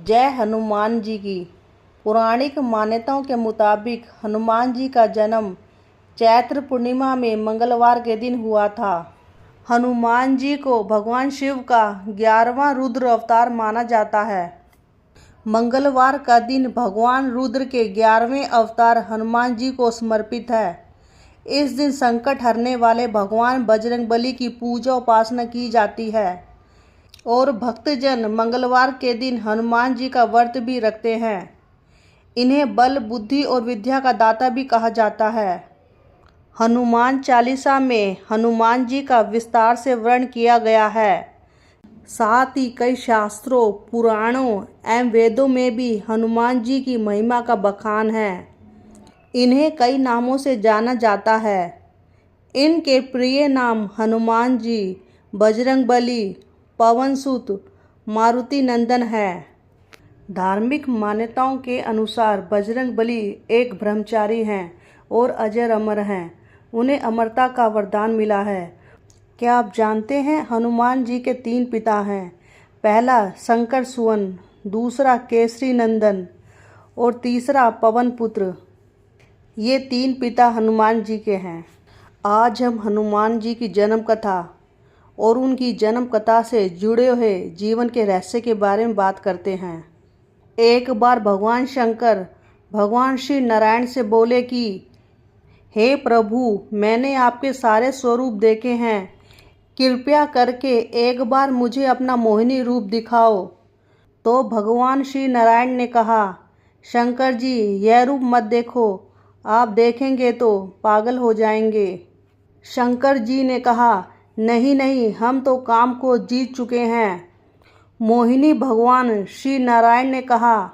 जय हनुमान जी की। पौराणिक मान्यताओं के मुताबिक हनुमान जी का जन्म चैत्र पूर्णिमा में मंगलवार के दिन हुआ था। हनुमान जी को भगवान शिव का 11वां रुद्र अवतार माना जाता है। मंगलवार का दिन भगवान रुद्र के 11वें अवतार हनुमान जी को समर्पित है। इस दिन संकट हरने वाले भगवान बजरंगबली की पूजा उपासना की जाती है और भक्तजन मंगलवार के दिन हनुमान जी का व्रत भी रखते हैं। इन्हें बल, बुद्धि और विद्या का दाता भी कहा जाता है। हनुमान चालीसा में हनुमान जी का विस्तार से वर्णन किया गया है। साथ ही कई शास्त्रों, पुराणों एवं वेदों में भी हनुमान जी की महिमा का बखान है। इन्हें कई नामों से जाना जाता है। इनके प्रिय नाम हनुमान जी, बजरंगबली, पवनसुत, मारुति नंदन है। धार्मिक मान्यताओं के अनुसार बजरंगबली एक ब्रह्मचारी हैं और अजर अमर हैं। उन्हें अमरता का वरदान मिला है। क्या आप जानते हैं हनुमान जी के 3 पिता हैं? पहला शंकर सुवन, दूसरा केसरी नंदन और तीसरा पवन पुत्र। ये 3 पिता हनुमान जी के हैं। आज हम हनुमान जी की जन्म कथा और उनकी जन्म कथा से जुड़े हुए जीवन के रहस्य के बारे में बात करते हैं। एक बार भगवान शंकर भगवान श्री नारायण से बोले कि हे प्रभु, मैंने आपके सारे स्वरूप देखे हैं, कृपया करके एक बार मुझे अपना मोहिनी रूप दिखाओ। तो भगवान श्री नारायण ने कहा, शंकर जी, यह रूप मत देखो, आप देखेंगे तो पागल हो जाएंगे। शंकर जी ने कहा, नहीं नहीं, हम तो काम को जीत चुके हैं। मोहिनी भगवान श्री नारायण ने कहा,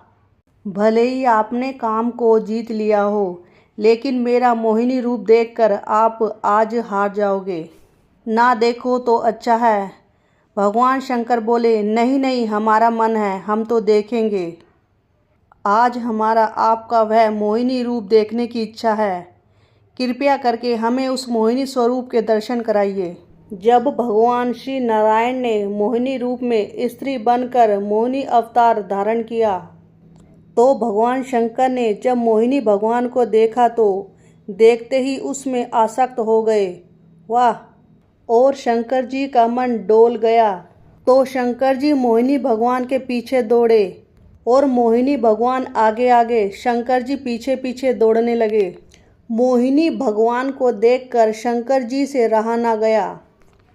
भले ही आपने काम को जीत लिया हो, लेकिन मेरा मोहिनी रूप देखकर आप आज हार जाओगे। ना देखो तो अच्छा है। भगवान शंकर बोले, नहीं नहीं, हमारा मन है, हम तो देखेंगे। आज हमारा आपका वह मोहिनी रूप देखने की इच्छा है। कृपया करके हमें उस मोहिनी स्वरूप के दर्शन कराइए। जब भगवान श्री नारायण ने मोहिनी रूप में स्त्री बनकर मोहिनी अवतार धारण किया, तो भगवान शंकर ने जब मोहिनी भगवान को देखा तो देखते ही उसमें आसक्त हो गए। वाह! और शंकर जी का मन डोल गया। तो शंकर जी मोहिनी भगवान के पीछे दौड़े और मोहिनी भगवान आगे आगे, शंकर जी पीछे पीछे दौड़ने लगे। मोहिनी भगवान को देखकर शंकर जी से रहा ना गया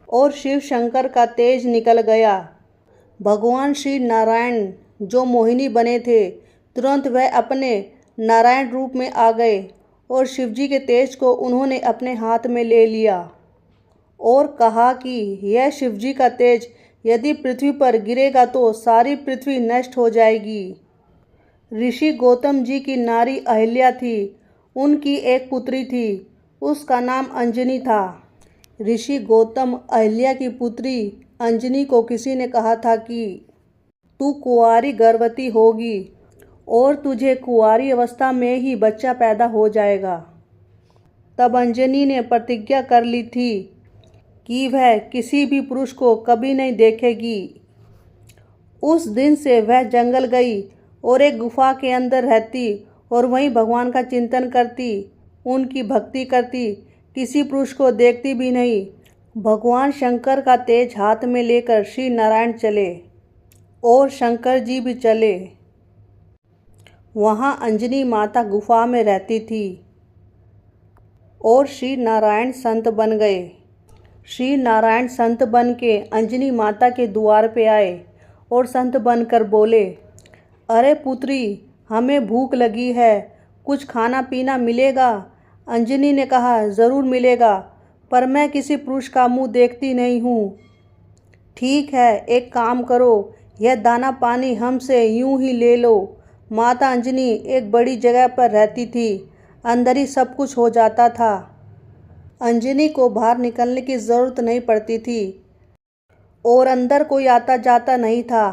और शिव शंकर का तेज निकल गया। भगवान श्री नारायण जो मोहिनी बने थे, तुरंत वह अपने नारायण रूप में आ गए और शिवजी के तेज को उन्होंने अपने हाथ में ले लिया और कहा कि यह शिवजी का तेज यदि पृथ्वी पर गिरेगा तो सारी पृथ्वी नष्ट हो जाएगी। ऋषि गौतम जी की नारी अहिल्या थी। उनकी एक पुत्री थी, उसका नाम अंजनी था। ऋषि गौतम अहिल्या की पुत्री अंजनी को किसी ने कहा था कि तू कुंवारी गर्भवती होगी और तुझे कुंवारी अवस्था में ही बच्चा पैदा हो जाएगा। तब अंजनी ने प्रतिज्ञा कर ली थी कि वह किसी भी पुरुष को कभी नहीं देखेगी। उस दिन से वह जंगल गई और एक गुफा के अंदर रहती और वहीं भगवान का चिंतन करती, उनकी भक्ति करती, किसी पुरुष को देखती भी नहीं। भगवान शंकर का तेज हाथ में लेकर श्री नारायण चले और शंकर जी भी चले। वहाँ अंजनी माता गुफा में रहती थी और श्री नारायण संत बन गए। श्री नारायण संत बन के अंजनी माता के द्वार पे आए और संत बनकर बोले, अरे पुत्री, हमें भूख लगी है, कुछ खाना पीना मिलेगा? अंजनी ने कहा, ज़रूर मिलेगा, पर मैं किसी पुरुष का मुंह देखती नहीं हूँ। ठीक है, एक काम करो, यह दाना पानी हमसे यूं ही ले लो। माता अंजनी एक बड़ी जगह पर रहती थी, अंदर ही सब कुछ हो जाता था। अंजनी को बाहर निकलने की ज़रूरत नहीं पड़ती थी और अंदर कोई आता जाता नहीं था।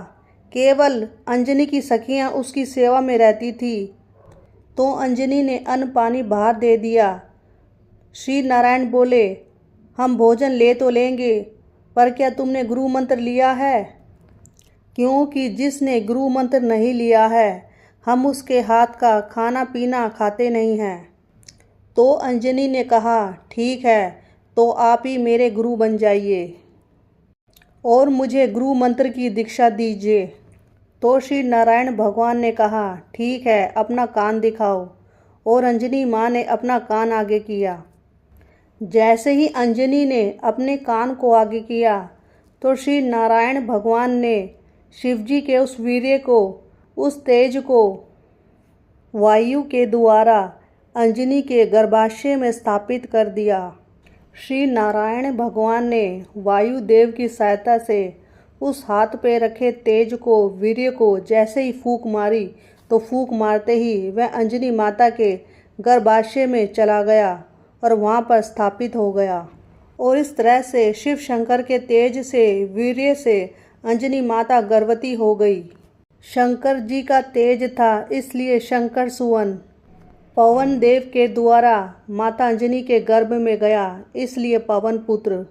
केवल अंजनी की सखियाँ उसकी सेवा में रहती थी। तो अंजनी ने अन्न पानी बाहर दे दिया। श्री नारायण बोले, हम भोजन ले तो लेंगे, पर क्या तुमने गुरु मंत्र लिया है? क्योंकि जिसने गुरु मंत्र नहीं लिया है हम उसके हाथ का खाना पीना खाते नहीं हैं। तो अंजनी ने कहा, ठीक है, तो आप ही मेरे गुरु बन जाइए और मुझे गुरु मंत्र की दीक्षा दीजिए। तो श्री नारायण भगवान ने कहा, ठीक है, अपना कान दिखाओ। और अंजनी माँ ने अपना कान आगे किया। जैसे ही अंजनी ने अपने कान को आगे किया तो श्री नारायण भगवान ने शिवजी के उस वीर्य को, उस तेज को वायु के द्वारा अंजनी के गर्भाशय में स्थापित कर दिया। श्री नारायण भगवान ने वायु देव की सहायता से उस हाथ पे रखे तेज को, वीर्य को जैसे ही फूंक मारी तो फूंक मारते ही वह अंजनी माता के गर्भाशय में चला गया और वहाँ पर स्थापित हो गया। और इस तरह से शिव शंकर के तेज से, वीर्य से अंजनी माता गर्भवती हो गई। शंकर जी का तेज था, इसलिए शंकर सुवन। पवन देव के द्वारा माता अंजनी के गर्भ में गया, इसलिए पवन पुत्र।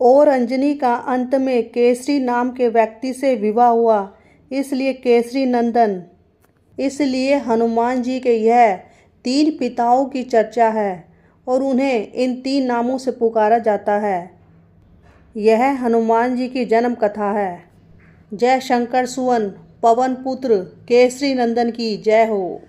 और अंजनी का अंत में केसरी नाम के व्यक्ति से विवाह हुआ, इसलिए केसरी नंदन। इसलिए हनुमान जी के यह 3 पिताओं की चर्चा है और उन्हें इन 3 नामों से पुकारा जाता है। यह हनुमान जी की जन्म कथा है। जय शंकर सुवन, पवन पुत्र, केसरी नंदन की जय हो।